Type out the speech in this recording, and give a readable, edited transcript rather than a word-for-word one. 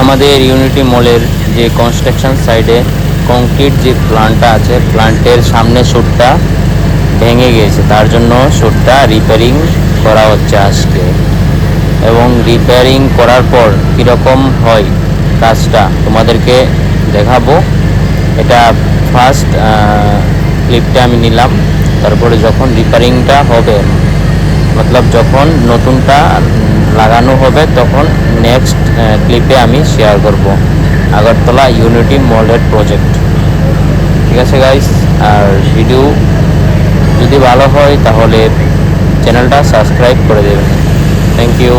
আমাদের ইউনিটি মলের যে কনস্ট্রাকশন সাইডে কংক্রিট যে প্ল্যান্টটা আছে, প্ল্যান্টের সামনে শুটটা ভেঙে গিয়েছে, তার জন্য শুটটা রিপেয়ারিং করা হচ্ছে আজকে। এবং রিপেয়ারিং করার পর কীরকম হয় কাজটা তোমাদেরকে দেখাবো। এটা ফার্স্ট ক্লিপটা আমি নিলাম, তারপরে যখন রিপেয়ারিংটা হবে, মতলব যখন নতুনটা লাগানো হবে, তখন নেক্সট ক্লিপে আমি শেয়ার করব আগরতলা ইউনিটি মলের প্রজেক্ট। ঠিক আছে গাইস, আর ভিডিও যদি ভালো হয় তাহলে চ্যানেলটা সাবস্ক্রাইব করে দেবেন। Thank you.